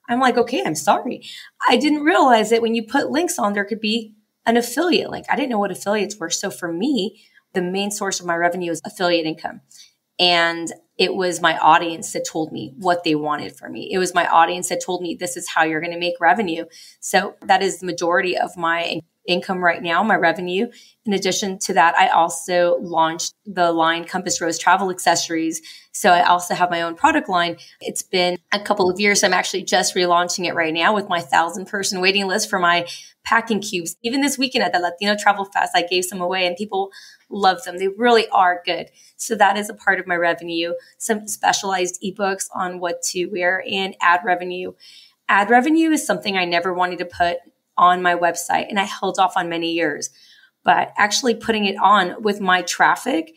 I'm like, okay, I'm sorry. I didn't realize that when you put links on, there could be an affiliate link. I didn't know what affiliates were. So for me, the main source of my revenue is affiliate income. And it was my audience that told me what they wanted from me. It was my audience that told me this is how you're going to make revenue. So that is the majority of my income right now, my revenue. In addition to that, I also launched the line Compass Rose Travel Accessories. So I also have my own product line. It's been a couple of years. I'm actually just relaunching it right now with my 1,000-person waiting list for my packing cubes. Even this weekend at the Latino Travel Fest, I gave some away and people love them. They really are good. So that is a part of my revenue. Some specialized ebooks on what to wear and ad revenue. Ad revenue is something I never wanted to put on my website and I held off on many years. But actually putting it on with my traffic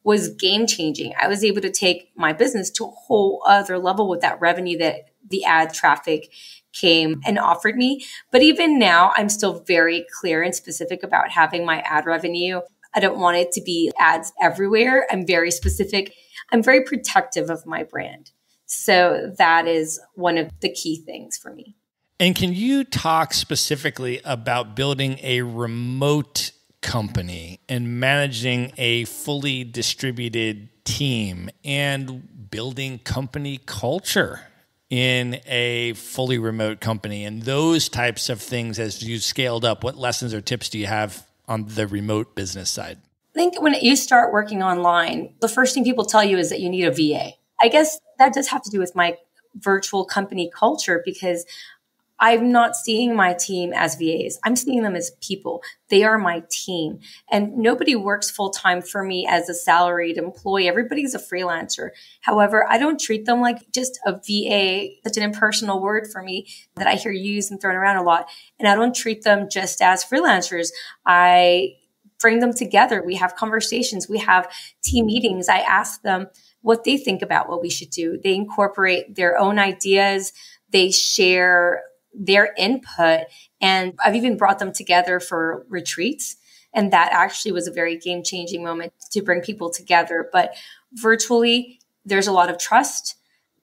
was game changing. I was able to take my business to a whole other level with that revenue that the ad traffic came and offered me. But even now, I'm still very clear and specific about having my ad revenue. I don't want it to be ads everywhere. I'm very specific. I'm very protective of my brand. So that is one of the key things for me. And can you talk specifically about building a remote company and managing a fully distributed team and building company culture in a fully remote company and those types of things as you scaled up? What lessons or tips do you have on the remote business side? I think when you start working online, the first thing people tell you is that you need a VA. I guess that does have to do with my virtual company culture, because I'm not seeing my team as VAs. I'm seeing them as people. They are my team. And nobody works full time for me as a salaried employee. Everybody's a freelancer. However, I don't treat them like just a VA, such an impersonal word for me that I hear used and thrown around a lot. And I don't treat them just as freelancers. I bring them together. We have conversations. We have team meetings. I ask them what they think about what we should do. They incorporate their own ideas. They share their input. And I've even brought them together for retreats. And that actually was a very game-changing moment to bring people together. But virtually, there's a lot of trust.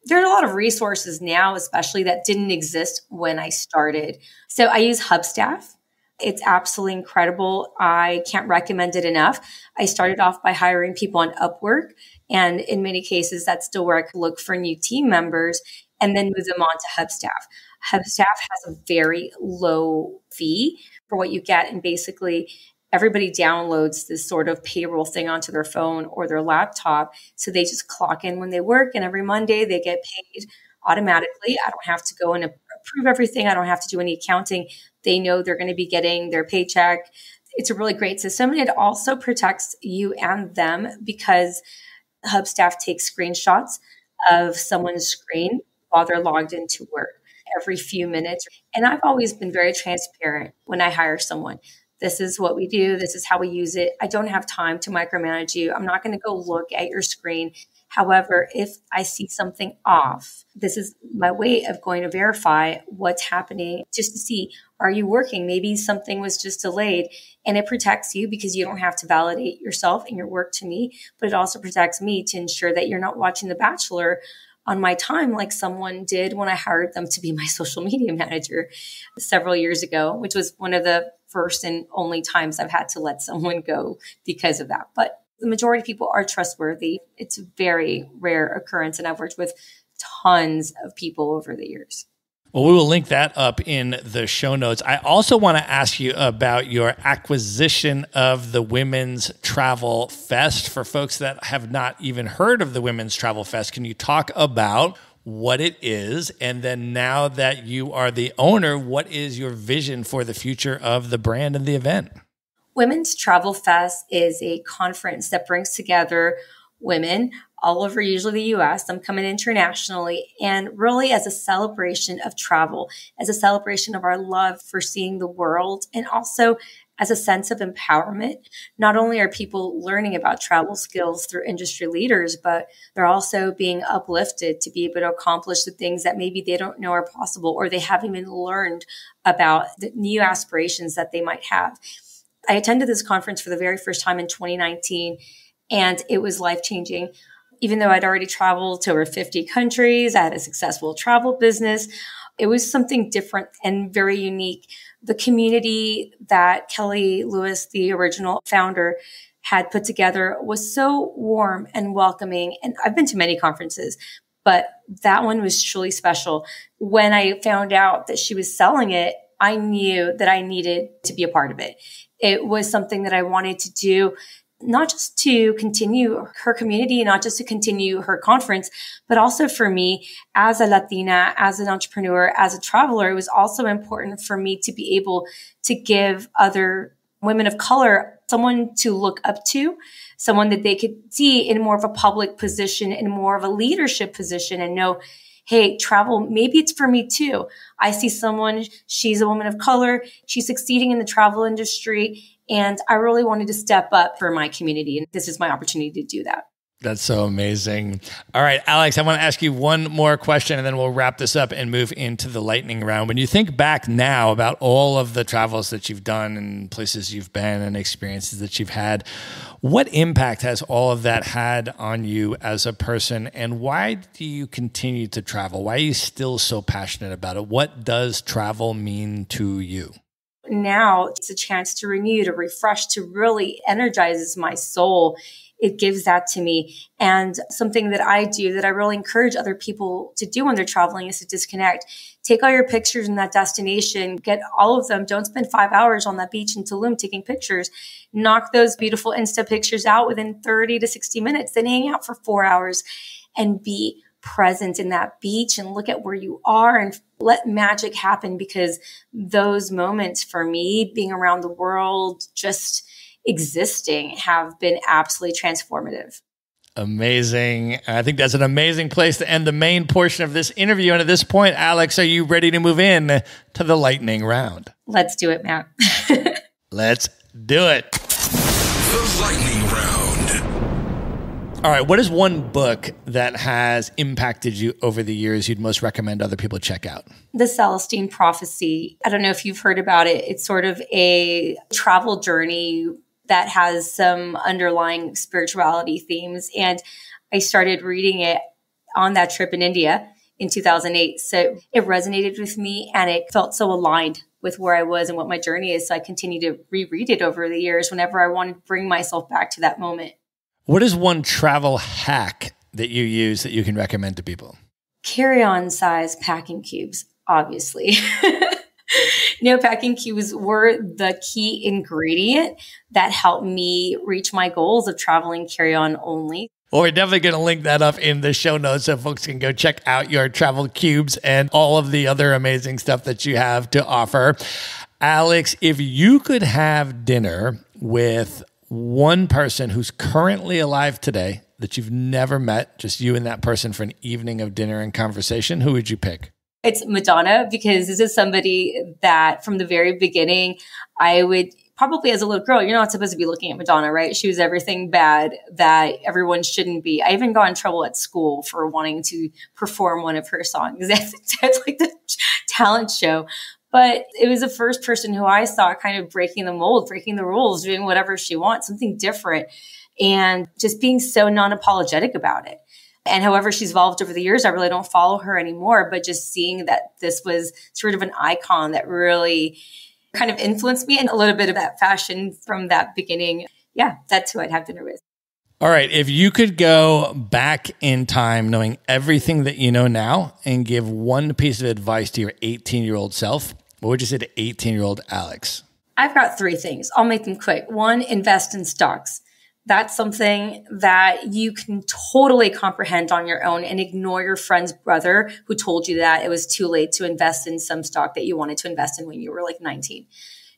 There's a lot of resources now, especially that didn't exist when I started. So I use Hubstaff. It's absolutely incredible. I can't recommend it enough. I started off by hiring people on Upwork. And in many cases, that's still where I could look for new team members and then move them on to Hubstaff. Hubstaff has a very low fee for what you get. And basically, everybody downloads this sort of payroll thing onto their phone or their laptop. So they just clock in when they work. And every Monday, they get paid automatically. I don't have to go and approve everything. I don't have to do any accounting. They know they're going to be getting their paycheck. It's a really great system. And it also protects you and them, because Hubstaff takes screenshots of someone's screen while they're logged into work every few minutes. And I've always been very transparent when I hire someone. This is what we do. This is how we use it. I don't have time to micromanage you. I'm not going to go look at your screen. However, if I see something off, this is my way of going to verify what's happening, just to see, are you working? Maybe something was just delayed, and it protects you because you don't have to validate yourself and your work to me, but it also protects me to ensure that you're not watching The Bachelor on my time like someone did when I hired them to be my social media manager several years ago, which was one of the first and only times I've had to let someone go because of that. But the majority of people are trustworthy. It's a very rare occurrence, and I've worked with tons of people over the years. Well, we will link that up in the show notes. I also want to ask you about your acquisition of the Women's Travel Fest. For folks that have not even heard of the Women's Travel Fest, can you talk about what it is? And then now that you are the owner, what is your vision for the future of the brand and the event? Women's Travel Fest is a conference that brings together women all over, usually the US. I'm coming internationally, and really as a celebration of travel, as a celebration of our love for seeing the world, and also as a sense of empowerment. Not only are people learning about travel skills through industry leaders, but they're also being uplifted to be able to accomplish the things that maybe they don't know are possible, or they haven't even learned about the new aspirations that they might have. I attended this conference for the very first time in 2019, and it was life-changing. Even though I'd already traveled to over 50 countries, I had a successful travel business. It was something different and very unique. The community that Kelly Lewis, the original founder, had put together was so warm and welcoming. And I've been to many conferences, but that one was truly special. When I found out that she was selling it, I knew that I needed to be a part of it. It was something that I wanted to do, not just to continue her community, not just to continue her conference, but also for me as a Latina, as an entrepreneur, as a traveler. It was also important for me to be able to give other women of color someone to look up to, someone that they could see in more of a public position, in more of a leadership position, and know, hey, travel, maybe it's for me too. I see someone, she's a woman of color, she's succeeding in the travel industry, and I really wanted to step up for my community. And this is my opportunity to do that. That's so amazing. All right, Alex, I want to ask you one more question and then we'll wrap this up and move into the lightning round. When you think back now about all of the travels that you've done and places you've been and experiences that you've had, what impact has all of that had on you as a person, and why do you continue to travel? Why are you still so passionate about it? What does travel mean to you? Now it's a chance to renew, to refresh, to really energizes my soul. It gives that to me. And something that I do that I really encourage other people to do when they're traveling is to disconnect. Take all your pictures in that destination, get all of them. Don't spend 5 hours on that beach in Tulum taking pictures. Knock those beautiful Insta pictures out within 30 to 60 minutes, then hang out for 4 hours and be present in that beach and look at where you are and let magic happen, because those moments for me being around the world, just existing, have been absolutely transformative. Amazing. I think that's an amazing place to end the main portion of this interview. And at this point, Alex, are you ready to move in to the lightning round? Let's do it, Matt. Let's do it. The lightning round. All right. What is one book that has impacted you over the years you'd most recommend other people check out? The Celestine Prophecy. I don't know if you've heard about it. It's sort of a travel journey that has some underlying spirituality themes. And I started reading it on that trip in India in 2008. So it resonated with me and it felt so aligned with where I was and what my journey is. So I continue to reread it over the years whenever I want to bring myself back to that moment. What is one travel hack that you use that you can recommend to people? Carry-on size packing cubes, obviously. Packing cubes were the key ingredient that helped me reach my goals of traveling carry-on only. Well, we're definitely going to link that up in the show notes so folks can go check out your travel cubes and all of the other amazing stuff that you have to offer. Alex, if you could have dinner with one person who's currently alive today that you've never met, just you and that person for an evening of dinner and conversation, who would you pick? It's Madonna, because this is somebody that from the very beginning, I would probably as a little girl, you're not supposed to be looking at Madonna, right? She was everything bad that everyone shouldn't be. I even got in trouble at school for wanting to perform one of her songs. That's like the talent show. But it was the first person who I saw kind of breaking the mold, breaking the rules, doing whatever she wants, something different, and just being so non-apologetic about it. And however she's evolved over the years, I really don't follow her anymore, but just seeing that this was sort of an icon that really kind of influenced me and a little bit of that fashion from that beginning. Yeah, that's who I'd have dinner with. All right. If you could go back in time knowing everything that you know now and give one piece of advice to your 18-year-old self, what would you say to 18-year-old Alex? I've got 3 things. I'll make them quick. 1, invest in stocks. That's something that you can totally comprehend on your own and ignore your friend's brother who told you that it was too late to invest in some stock that you wanted to invest in when you were like 19.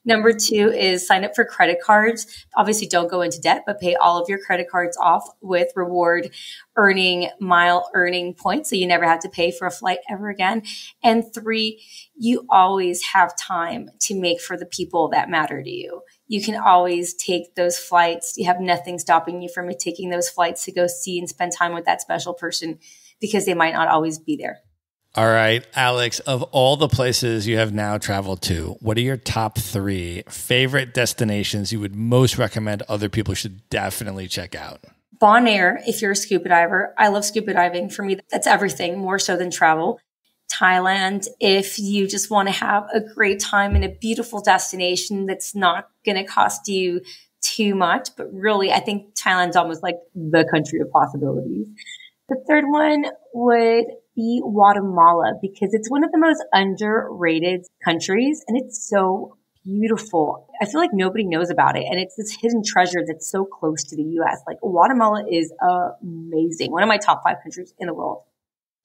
Number 2 is sign up for credit cards. Obviously, don't go into debt, but pay all of your credit cards off with reward earning, mile earning points. So you never have to pay for a flight ever again. And 3, you always have time to make for the people that matter to you. You can always take those flights. You have nothing stopping you from taking those flights to go see and spend time with that special person because they might not always be there. All right, Alex, of all the places you have now traveled to, what are your top 3 favorite destinations you would most recommend other people should definitely check out? Bonaire, if you're a scuba diver. I love scuba diving. For me, that's everything, more so than travel. Thailand, if you just want to have a great time in a beautiful destination that's not going to cost you too much. But really, I think Thailand's almost like the country of possibilities. The third one would be Guatemala, because it's one of the most underrated countries and it's so beautiful. I feel like nobody knows about it. And it's this hidden treasure that's so close to the US. Like Guatemala is amazing. One of my top 5 countries in the world.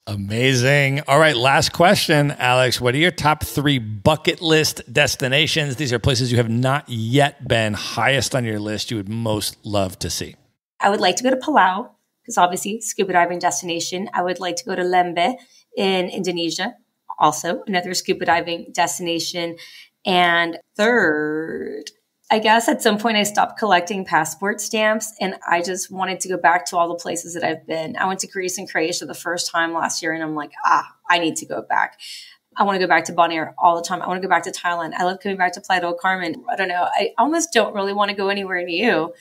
Amazing. All right. Last question, Alex. What are your top 3 bucket list destinations? These are places you have not yet been, highest on your list you would most love to see. I would like to go to Palau, because obviously scuba diving destination. I would like to go to Lembeh in Indonesia, also another scuba diving destination. And third, I guess at some point I stopped collecting passport stamps and I just wanted to go back to all the places that I've been. I went to Greece and Croatia the first time last year and I'm like, I need to go back. I want to go back to Bonaire all the time. I want to go back to Thailand. I love coming back to Playa del Carmen. I don't know. I almost don't really want to go anywhere new.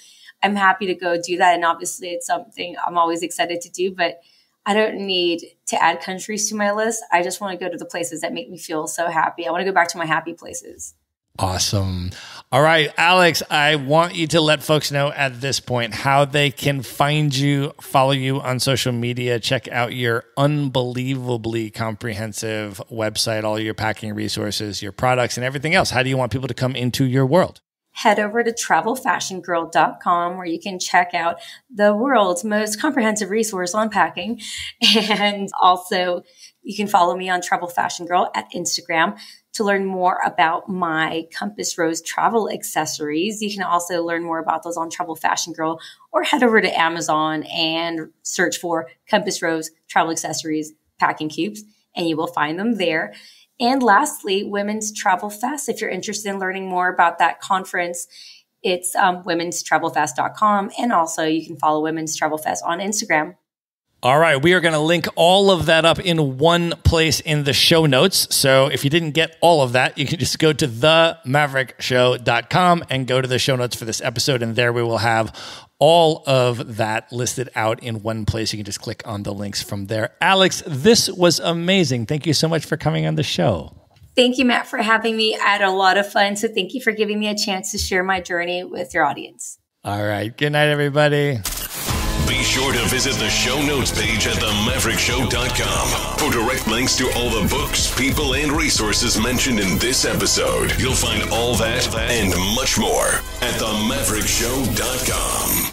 I'm happy to go do that. And obviously it's something I'm always excited to do, but I don't need to add countries to my list. I just want to go to the places that make me feel so happy. I want to go back to my happy places. Awesome. All right, Alex, I want you to let folks know at this point how they can find you, follow you on social media, check out your unbelievably comprehensive website, all your packing resources, your products, and everything else. How do you want people to come into your world? Head over to travelfashiongirl.com where you can check out the world's most comprehensive resource on packing. And also you can follow me on Travel Fashion Girl at Instagram to learn more about my Compass Rose travel accessories. You can also learn more about those on Travel Fashion Girl or head over to Amazon and search for Compass Rose travel accessories packing cubes and you will find them there. And lastly, Women's Travel Fest. If you're interested in learning more about that conference, it's womenstravelfest.com. And also you can follow Women's Travel Fest on Instagram. All right, we are going to link all of that up in one place in the show notes. So if you didn't get all of that, you can just go to themaverickshow.com and go to the show notes for this episode. And there we will have all of that listed out in one place. You can just click on the links from there. Alex, this was amazing. Thank you so much for coming on the show. Thank you, Matt, for having me. I had a lot of fun. So thank you for giving me a chance to share my journey with your audience. All right. Good night, everybody. Be sure to visit the show notes page at themaverickshow.com for direct links to all the books, people, and resources mentioned in this episode. You'll find all that and much more at themaverickshow.com.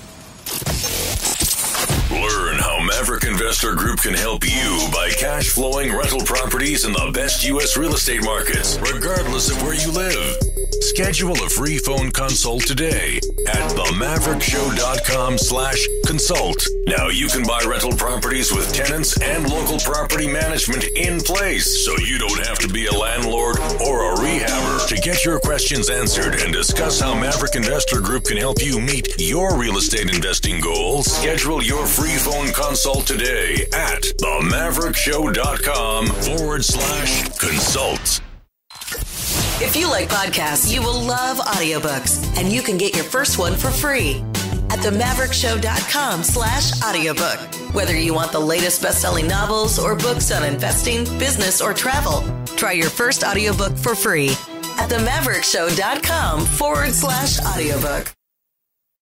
Learn how Maverick Investor Group can help you buy cash flowing rental properties in the best U.S. real estate markets, regardless of where you live. Schedule a free phone consult today at themaverickshow.com/consult. Now you can buy rental properties with tenants and local property management in place, so you don't have to be a landlord or a rehabber. To get your questions answered and discuss how Maverick Investor Group can help you meet your real estate investing goals, schedule your free phone consult today at themaverickshow.com/consult. If you like podcasts, you will love audiobooks, and you can get your first one for free at themaverickshow.com/audiobook. Whether you want the latest best-selling novels or books on investing, business, or travel, try your first audiobook for free at themaverickshow.com/audiobook.